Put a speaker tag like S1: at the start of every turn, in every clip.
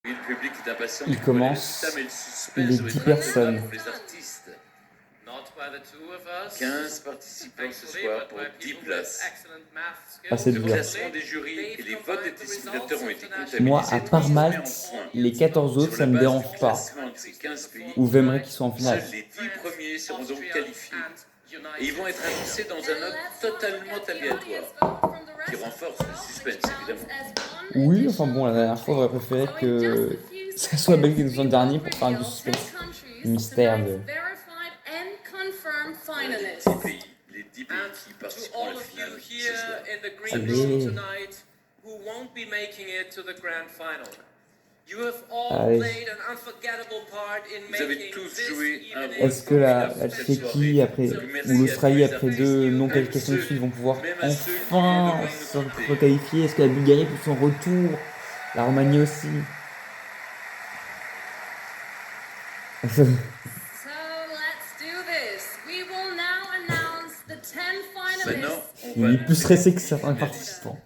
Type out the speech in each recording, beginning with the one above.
S1: Oui, le public est impatient.
S2: Il commence les 10 personnes.
S1: Pour les artistes. 15 participants ce soir pour 10 places.
S2: Ah, c'est
S1: Le
S2: dur.
S1: classement des jurys et les votes des téléspectateurs ont été comptabilisés.
S2: Moi, à part Malte, les 14 autres, ça me dérange pas. Ou j'aimerais qu'ils soient en finale.
S1: Seuls les 10 premiers seront donc qualifiés. Et ils vont être annoncés dans un ordre totalement aléatoire, qui renforce le suspense, évidemment.
S2: Oui, enfin bon, la dernière fois, j'aurais préféré que ça soit Belgique qui soit le dernier pour faire du suspense. Mystère de...
S1: Les 10 pays qui participeront à la finale ce soir.
S2: Allez. Allez.
S1: Vous avez tous joué un rôle
S2: Est-ce que la
S1: formidable cette
S2: Tchéquie
S1: soirée.
S2: après, ou l'Australie après 2 non-qualifications de suite vont pouvoir enfin se requalifier? Est-ce que la Bulgarie pour son retour? La Roumanie aussi?
S1: Maintenant, on
S2: Il
S1: va
S2: est plus stressé que certains participants.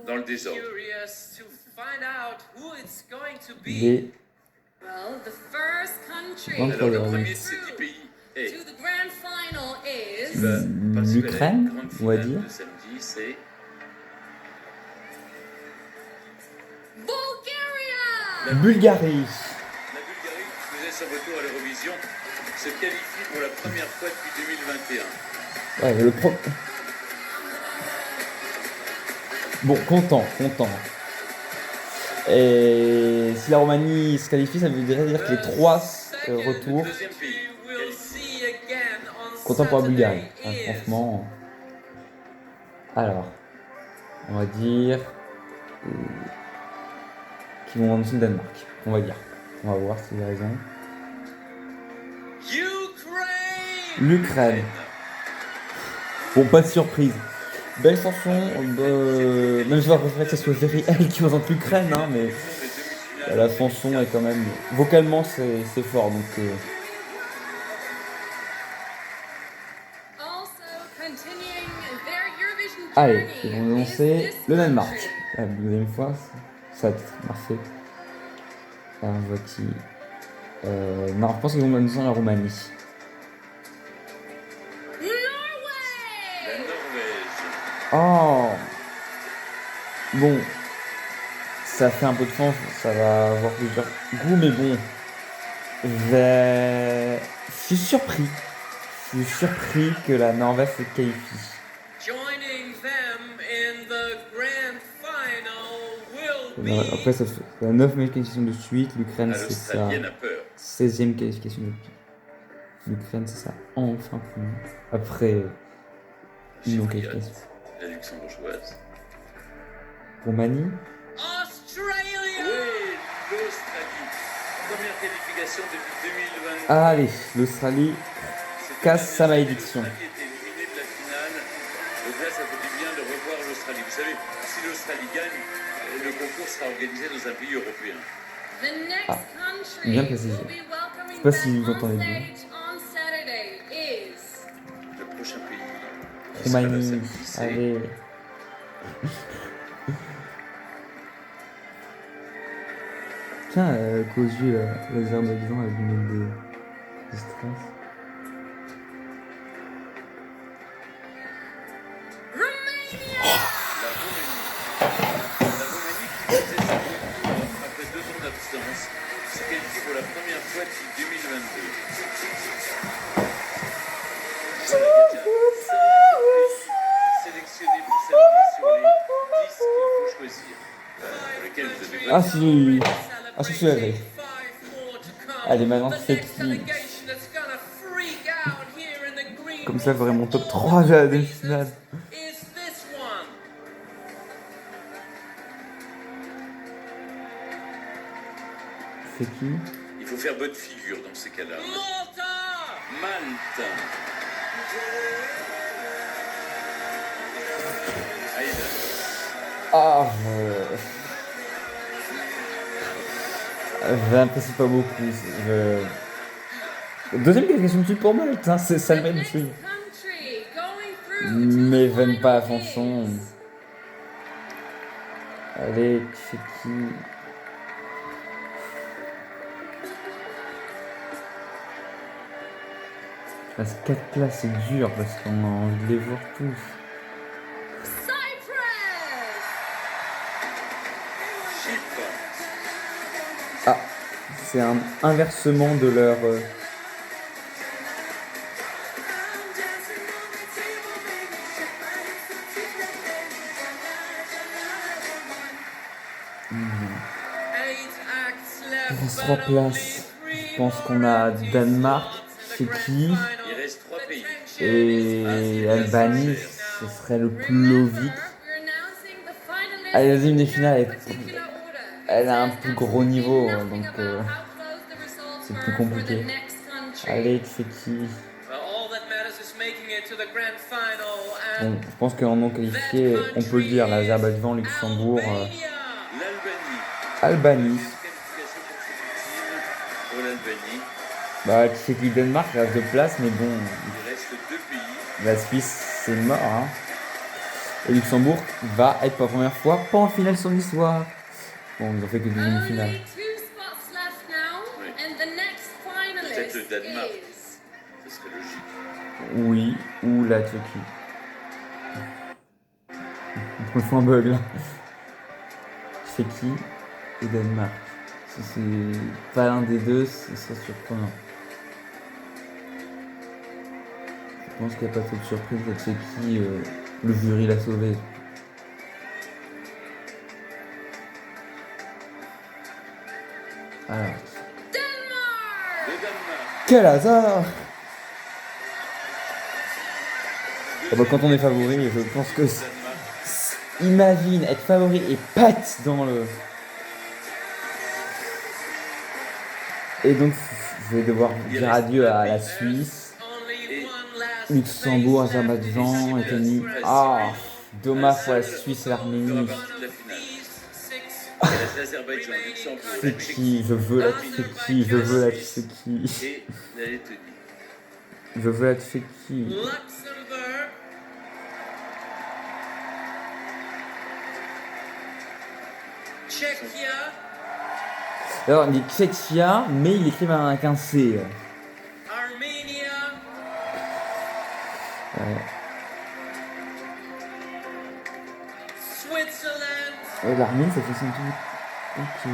S1: dans le désordre.
S2: Les...
S1: Alors le premier de ces 10 pays est
S2: l'Ukraine, on va dire.
S1: de samedi, c'est
S2: La Bulgarie.
S1: la Bulgarie qui faisait son retour à l'Eurovision se qualifie pour la première fois depuis 2021.
S2: Ouais, le pro... Bon, content. Et si la Roumanie se qualifie, ça veut dire que les 3 retours.
S1: Le deuxième pays qualifié.
S2: Content pour la Bulgarie. Hein, franchement. Alors, on va dire qu'ils vont annoncer le Danemark. On va dire. On va voir si j'ai raison. L'Ukraine. Bon, pas de surprise. Belle chanson. Même si je préférerais que ce soit Very Elle qui présente l'Ukraine, hein, mais la chanson est quand même. Vocalement, c'est fort. Donc, allez, ils vont annoncer le Danemark. La deuxième fois, ça a marché. Alors, on voit qui. Non, je pense qu'ils vont annoncer la Roumanie.
S1: La Norvège.
S2: Oh! Bon. Ça fait un peu de chance, ça va avoir plusieurs goûts, mais bon. Je suis surpris. Je suis surpris que la Norvège se qualifie. Après, ça fait la 9e qualification de suite. L'Ukraine, c'est sa
S1: L'Australienne a peur.
S2: 16e qualification de suite. L'Ukraine, c'est ça. Enfin, après une non-qualification.
S1: La luxembourgeoise.
S2: Roumanie.
S1: Oui, l'Australie. Première qualification depuis 2022.
S2: Allez, l'Australie casse sa malédiction.
S1: L'Australie était éliminée de la finale. Donc là, ça fait du bien de revoir l'Australie. Vous savez, si l'Australie gagne, le concours sera organisé dans un pays européen.
S2: Ah, bien précisé. Je sais pas si vous entendez bien.
S1: Le prochain pays.
S2: Roumanie. Allez. Tiens, cause du l'Azerbaïdjan a donné des stress.
S1: Après 2 ans d'absence, s'est qualifiée pour la première fois depuis 2022. Sélectionné pour samedi sur les 10 qu'il faut choisir. Pour lesquels vous avez voté.
S2: Ah si. Ah si, je suis allé. Allez, maintenant c'est qui? Comme ça, j'aurai mon top 3 de la demi-finale. C'est qui?
S1: Il faut faire bonne figure dans ces cas-là. Malte. Aïda.
S2: Ah, j'apprécie pas beaucoup. Deuxième qualification de suite pour Malte, hein, ça le mérite aussi. Mais j'aime pas la chanson. Allez, c'est qui? Parce que 4 places, c'est dur, parce qu'on a envie de les voir tous.
S1: Chypre.
S2: Ah, c'est un inversement de leur... Il reste 3 places. Je pense qu'on a Danemark, Tchéquie
S1: Il reste 3 pays.
S2: et Albanie, ce serait le plus logique. La deuxième des finales, elle a un plus gros niveau, donc c'est plus compliqué. Allez, Tchéquie. Bon, je pense qu'en non qualifié, on peut le dire, l'Azerbaïdjan, Luxembourg,
S1: L'Albanie.
S2: Albanie.
S1: Pour l'Albanie.
S2: Bah, Tchéquie, Danemark, il reste 2 places, mais bon,
S1: Il reste 2 pays.
S2: la Suisse, c'est mort. Hein. Et Luxembourg va être pour la première fois pas en finale son histoire. Bon, ils ont fait que demi-finale.
S1: Peut-être le Danemark. Ce serait logique.
S2: Oui, ou la Tchéquie. On me fait un bug là. Tchéquie et Danemark. Si c'est pas l'un des deux, ce serait surprenant. Je pense qu'il n'y a pas trop de surprise. La Tchéquie, le jury l'a sauvé. Alors.
S1: Le Danemark.
S2: Quel hasard! Ah bah, quand on est favori, je pense que imagine être favori et pète dans le... Et donc je vais devoir dire adieu à la Suisse, Luxembourg, Azerbaïdjan, Lettonie. Ah, dommage pour la Suisse et l'Arménie.
S1: L'Azerbaïdjan, Luxembourg,
S2: C'est qui? Je veux la Tchéquie, je veux la Tchéquie.
S1: et la Lettonie.
S2: Je veux la Tchéquie. Alors, il dit Tchéquia, mais il écrit avec un C. L'Arménie, ça fait 58 ans qu'ils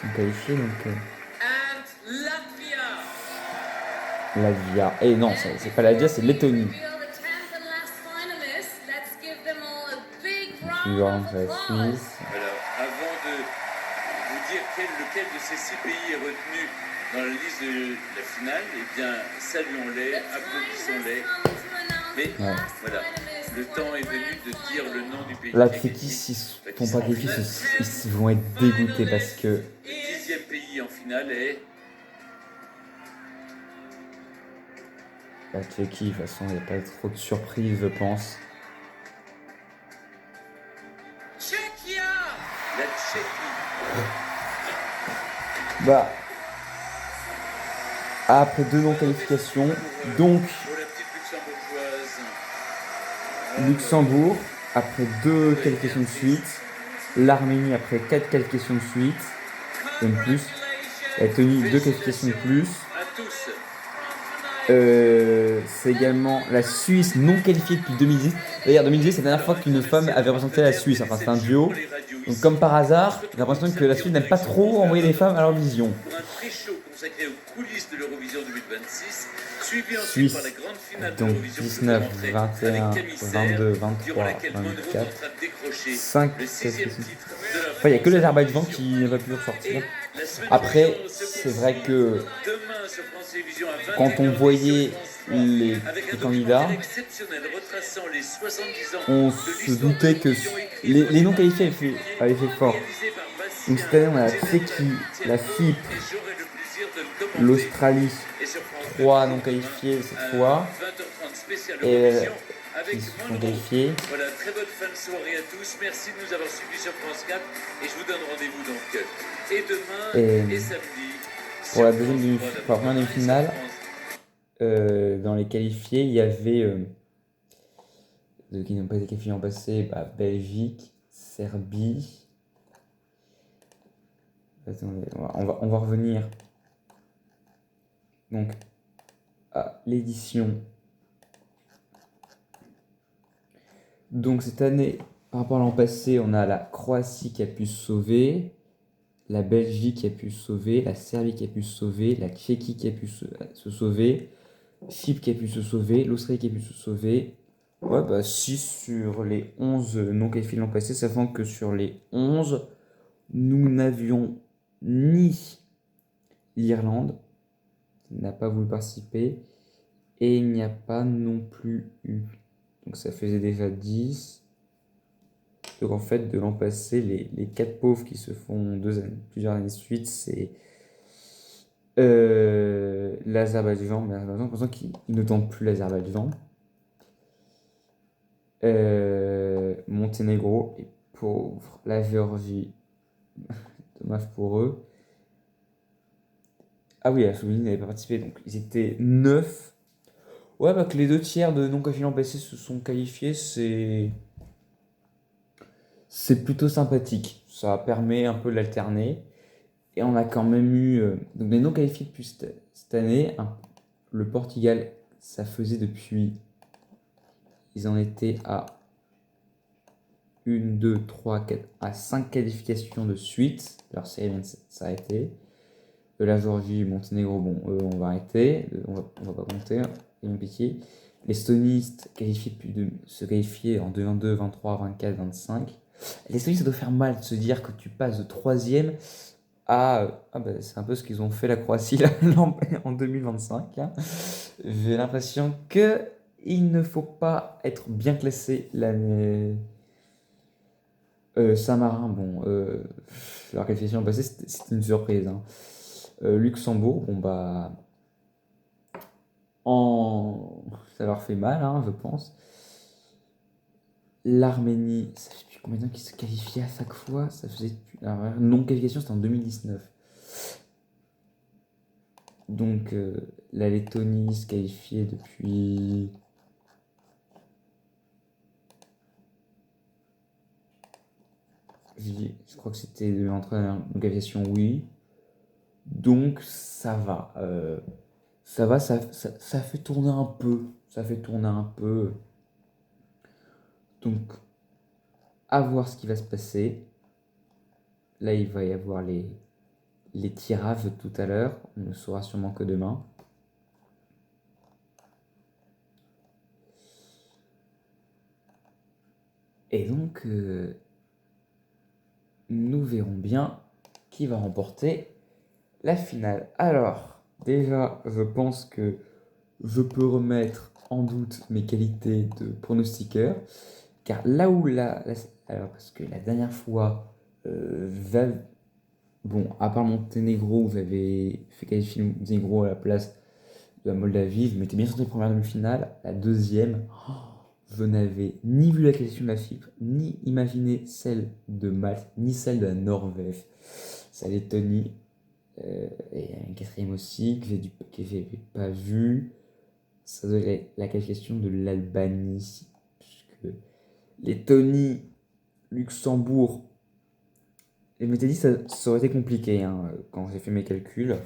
S2: sont qualifiés, donc... Latvia. Et non, c'est pas Latvia, c'est Lettonie. Suivant, c'est la Suisse.
S1: Alors, avant de vous dire lequel de ces 6 pays est retenu dans la liste de la finale, eh bien, saluons-les, applaudissons-les. Mais voilà, le temps est venu de dire le nom du pays.
S2: La Tchéquie, s'ils ne sont pas qualifiés, ils vont être dégoûtés parce que...
S1: Le 10e pays en finale est...
S2: La Tchéquie, de toute façon, il n'y a pas trop de surprises, je pense.
S1: La Tchéquie.
S2: Bah... Après 2 non-qualifications, donc...
S1: Pour la petite luxembourgeoise.
S2: Luxembourg, après 2 qualifications de suite. L'Arménie, après 4 qualifications de suite. Et de plus. La Lettonie, 2 qualifications de plus.
S1: À tous.
S2: C'est également la Suisse non qualifiée depuis 2010. D'ailleurs, 2010, c'est la dernière fois qu'une femme avait représenté la Suisse. Enfin, c'est un duo. Donc, comme par hasard, j'ai l'impression que la Suisse n'aime pas trop envoyer des femmes à l'Eurovision.
S1: Pour un pré-show consacré aux coulisses de l'Eurovision 2026, suivi ensuite
S2: Suisse,
S1: par la grande finale de
S2: donc
S1: l'Eurovision
S2: 19, 21,
S1: avec Camille
S2: 22,
S1: Serre,
S2: 23,
S1: durant laquelle Monroe
S2: 24,
S1: tentera de décrocher
S2: 5
S1: le 6e
S2: qualifications.
S1: titre de la
S2: Enfin, il n'y a que
S1: France
S2: l'Azerbaïdjan
S1: Eurovision.
S2: qui n'a pas pu ressortir.
S1: La semaine
S2: Après,
S1: prochaine,
S2: c'est vrai que
S1: demain sur France Télévisions à 21h,
S2: quand on voyait
S1: sur France 3,
S2: les
S1: avec un
S2: candidats,
S1: documentaire exceptionnel retraçant les 70 ans
S2: on
S1: de
S2: se
S1: l'histoire
S2: doutait
S1: de
S2: que
S1: l'Eurovision écrite
S2: les non qualifiés avaient fait fort.
S1: réalisé par Bastien,
S2: Donc cette année, on a la Tchéquie, la Chypre,
S1: et j'aurai le plaisir de le commenter.
S2: l'Australie,
S1: Et sur France
S2: 3 non qualifiés cette fois,
S1: 20h30 spécial
S2: et
S1: Eurovision avec
S2: qui sont
S1: Monroe.
S2: qualifiés.
S1: Voilà, très bonne fin de soirée à tous. Merci de nous avoir suivis sur France 4. Et je vous donne rendez-vous donc et demain et samedi.
S2: Pour la
S1: sur
S2: deuxième
S1: France 3
S2: pour la première
S1: d'abord,
S2: demi-finale,
S1: et sur France
S2: dans les qualifiés, il y avait ceux qui n'ont pas été qualifiés en passé, Belgique, Serbie. Attendez, on va revenir. Donc l'édition. Donc cette année, par rapport à l'an passé, on a la Croatie qui a pu se sauver, la Belgique qui a pu se sauver, la Serbie qui a pu se sauver, la Tchéquie qui a pu se sauver, Chypre qui a pu se sauver, l'Australie qui a pu se sauver. Ouais, bah 6 sur les 11 non qualifiés l'an passé, sachant que sur les 11, nous n'avions ni l'Irlande, qui n'a pas voulu participer, et il n'y a pas non plus eu. Donc ça faisait déjà 10. Donc en fait, de l'an passé, les 4 pauvres qui se font plusieurs années de suite, c'est l'Azerbaïdjan. Mais l'Azerbaïdjan, j'ai l'impression qu'ils ne tentent plus l'Azerbaïdjan. Monténégro est pauvre. La Géorgie, dommage pour eux. Ah oui, la Slovénie n'avait pas participé, donc ils étaient 9. Ouais, bah que les 2 tiers de non qualifiés l'an passé se sont qualifiés, c'est plutôt sympathique. Ça permet un peu d'alterner. Et on a quand même eu donc des non qualifiés depuis cette année. Le Portugal, ça faisait depuis. Ils en étaient à 1, 2, 3, 4, à 5 qualifications de suite. Leur série vient de s'arrêter. La Géorgie, Monténégro, bon, on va arrêter. On va pas compter. Ils vont piquer. L'Estonie se qualifier en 2022, 23, 24, 25. L'Estonie, ça doit faire mal de se dire que tu passes de 3e à. Ah bah, c'est un peu ce qu'ils ont fait la Croatie là, en 2025. Hein. J'ai l'impression que il ne faut pas être bien classé l'année. Saint-Marin, bon, leur qualification passée, c'était une surprise. Hein. Luxembourg, bon bah. Ça leur fait mal, hein, je pense. L'Arménie, ça fait depuis combien de temps qu'ils se qualifiaient à chaque fois? Ça faisait alors, non-qualification, c'était en 2019. Donc la Lettonie se qualifiait depuis. Je crois que c'était entre non-qualification, oui. Donc ça va. Ça va, ça fait tourner un peu. Ça fait tourner un peu. Donc, à voir ce qui va se passer. Là, il va y avoir les tirages tout à l'heure. On ne le saura sûrement que demain. Et donc, nous verrons bien qui va remporter la finale. Alors, déjà, je pense que je peux remettre en doute mes qualités de pronostiqueur. Car là où alors, parce que la dernière fois, bon, à part Monténégro, vous avez fait qualifier Monténégro à la place de la Moldavie. Je m'étais bien senti première demi-finale. La deuxième, je n'avais ni vu la qualification de la Chypre, ni imaginé celle de Malte, ni celle de la Norvège. Ça Lettonie, et un quatrième aussi, que j'ai pas vu. Ça doit être la qualification de l'Albanie. Puisque Lettonie, Luxembourg. Et je m'étais dit que ça aurait été compliqué hein, quand j'ai fait mes calculs.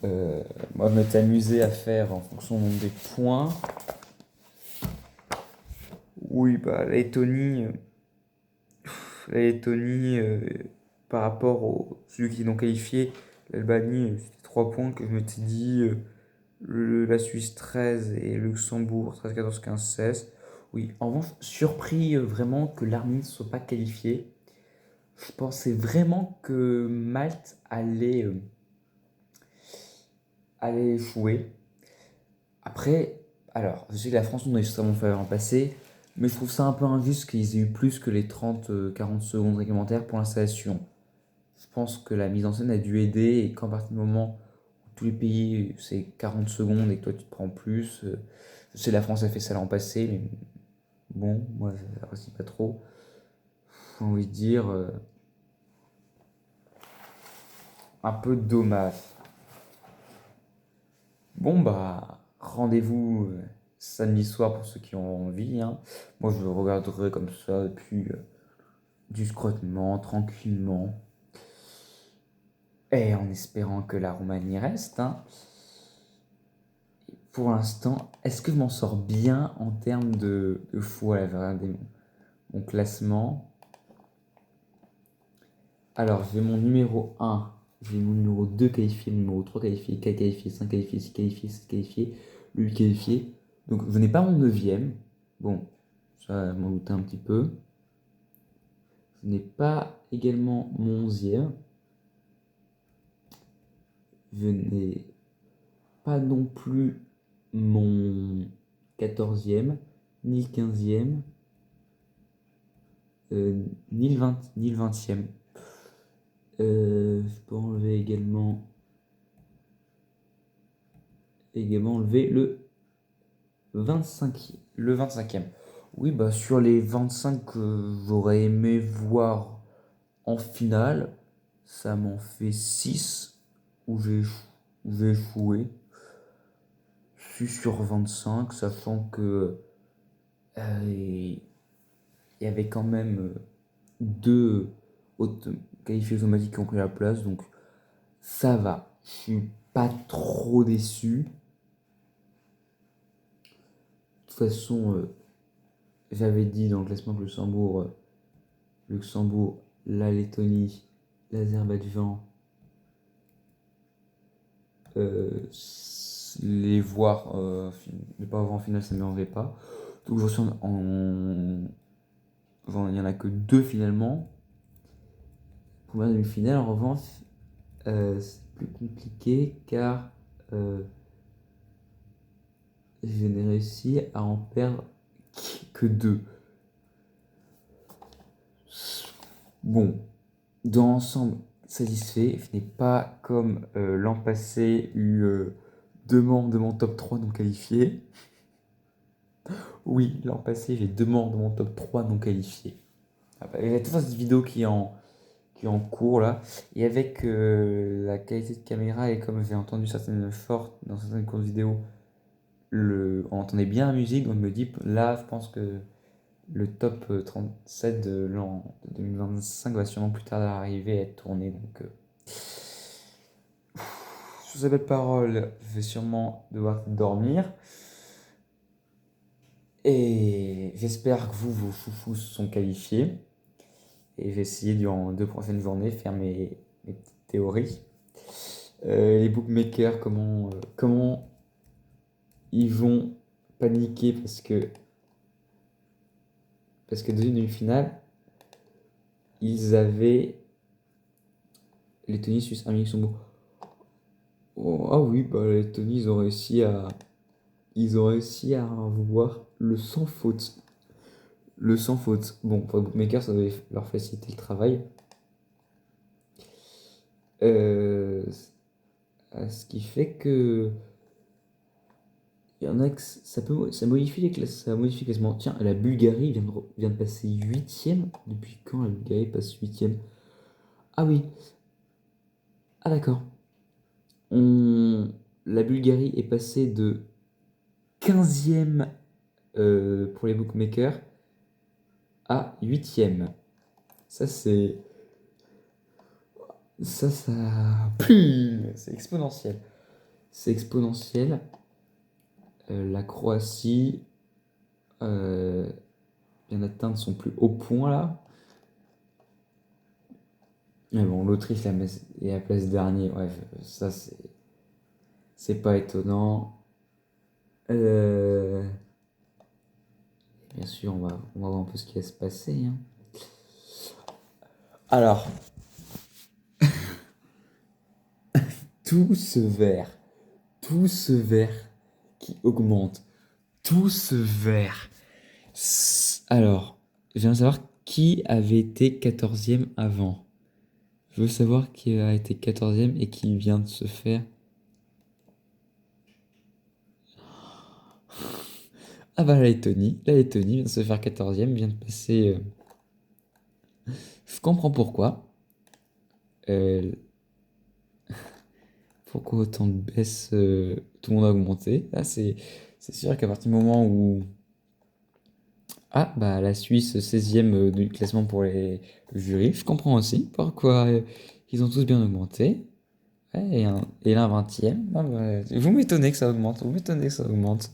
S2: Moi, je m'étais amusé à faire en fonction des points. Oui, bah, la Lettonie par rapport aux celui qui l'ont qualifié, l'Albanie, c'était 3 points que je m'étais dit. La Suisse 13 et le Luxembourg 13, 14, 15, 16. Oui, en revanche, surpris vraiment que l'Arménie ne soit pas qualifiée. Je pensais vraiment que Malte allait échouer. Après, alors, je sais que la France nous a extrêmement fait en passé, mais je trouve ça un peu injuste qu'ils aient eu plus que les 30-40 secondes réglementaires pour l'installation. Je pense que la mise en scène a dû aider et qu'à partir du moment où tous les pays c'est 40 secondes et que toi tu te prends plus, je sais la France a fait ça l'an passé, mais bon, moi je n'apprécie pas trop. J'ai envie de dire un peu dommage. Bon bah rendez-vous samedi soir pour ceux qui ont envie. Hein. Moi je regarderai comme ça et puis discrètement, tranquillement. Et en espérant que la Roumanie reste. Hein. pour l'instant, est-ce que je m'en sors bien en termes de fois? Regardez mon classement. Alors, j'ai mon numéro 1, j'ai mon numéro 2 qualifié, mon numéro 3 qualifié, 4 qualifié, 5 qualifié, 6 qualifié, 7 qualifié, 8 qualifié. Donc, je n'ai pas mon 9e. Bon, ça, je m'en doutais un petit peu. Je n'ai pas également mon 11e. Je n'ai pas non plus mon 14e, ni le 15e, ni le 20e. Je peux enlever également enlever le 25e. Oui, bah sur les 25 que j'aurais aimé voir en finale, ça m'en fait 6 où j'ai échoué. 6 sur 25, sachant que il y avait quand même deux qualifiés automatiques qui ont pris la place, donc ça va. Je suis pas trop déçu. De toute façon, j'avais dit dans le classement que Luxembourg, la Lettonie, l'Azerbaïdjan, les voir, ne pas voir en finale, ça ne m'en pas. Donc il n'y en a que 2 finalement. Pour la demi-finale, en revanche, c'est plus compliqué car je n'ai réussi à en perdre que 2. Bon, dans l'ensemble, satisfait. Je n'ai pas, comme l'an passé, eu 2 membres de mon top 3 non qualifiés. Oui, l'an passé, j'ai 2 membres de mon top 3 non qualifiés. Il y a toute cette vidéo qui est en cours là. Et avec la qualité de caméra, et comme j'ai entendu certaines fortes dans certaines courtes vidéos, on entendait bien la musique, donc je me dis là, je pense que le top 37 de l'an 2025 va sûrement plus tard arriver à être tourné. Donc, sous ces belles paroles, je vais sûrement devoir dormir. Et j'espère que vos foufous sont qualifiés. Et je vais essayer durant 2 prochaines journées faire mes petites théories. Les bookmakers, comment ils vont paniquer parce que dans une demi-finale, ils avaient Lettonie, Suisse, Arménie, Luxembourg. Oh, ah oui, bah les Lettonie, ils ont réussi à avoir le sans faute. Le sans faute. Bon, pour les bookmakers, ça devait leur faciliter le travail. Ce qui fait que il y en a que ça modifie les classes, ça modifie les classements. Tiens, la Bulgarie vient de passer 8e. Depuis quand la Bulgarie passe 8e? Ah oui. Ah d'accord. La Bulgarie est passée de 15e pour les bookmakers à 8e. Ça c'est. Ça. C'est exponentiel. C'est exponentiel. La Croatie vient d'atteindre son plus haut point là. Mais bon, l'Autriche est à la place dernier. Ouais, ça c'est pas étonnant. Bien sûr, on va voir un peu ce qui va se passer. Hein. Alors, tout ce vert qui augmente, tout ce vert. Alors, je viens de savoir qui avait été 14e avant. Je veux savoir qui a été 14e et qui vient de se faire. Ah bah la Lettonie vient de se faire 14e, vient de passer. Je comprends pourquoi. Pourquoi autant de baisse, tout le monde a augmenté. Là, c'est sûr qu'à partir du moment où. Ah, bah la Suisse, 16e du classement pour le jury. Je comprends aussi pourquoi ils ont tous bien augmenté. Ouais, et là, un 20e. Ah bah, vous m'étonnez que ça augmente. Vous m'étonnez que ça augmente.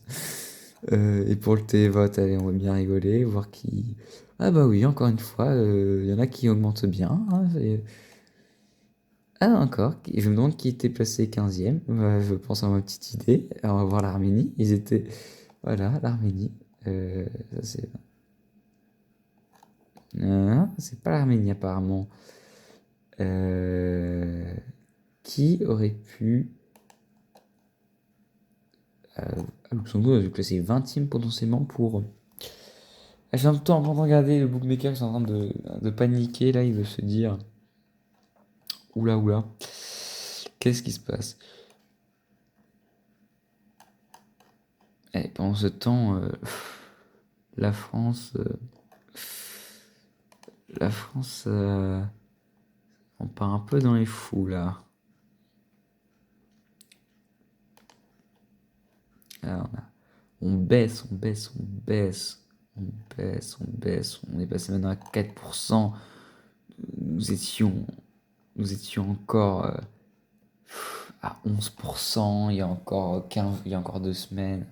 S2: Et pour le télévote, allez, on va bien rigoler, voir qui. Ah bah oui, encore une fois, il y en a qui augmentent bien. Hein, ah, encore. Je me demande qui était placé 15e. Bah, je pense à ma petite idée. On va voir l'Arménie. Ils étaient. Voilà, l'Arménie. Ça c'est. C'est pas l'Arménie apparemment. Euh, Qui aurait pu. Luxembourg a dû classer 20e potentiellement pour. Je suis en même temps en train de regarder le bookmaker, ils sont en train de paniquer là, il veut se dire. Oula oula. Qu'est-ce qui se passe? Et pendant ce temps, la France. La France. On part un peu dans les fous là. Alors, on baisse, on baisse, on baisse. On baisse, on baisse. On est passé maintenant à 4%. Nous étions, nous étions encore à 11% il y a encore 15, il y a encore 2 semaines.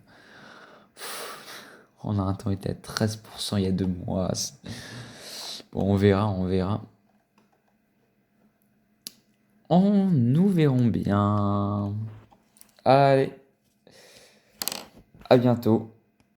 S2: On a un temps été à 13% il y a 2 mois. Bon, on verra, on verra. Nous verrons bien. Allez, à bientôt.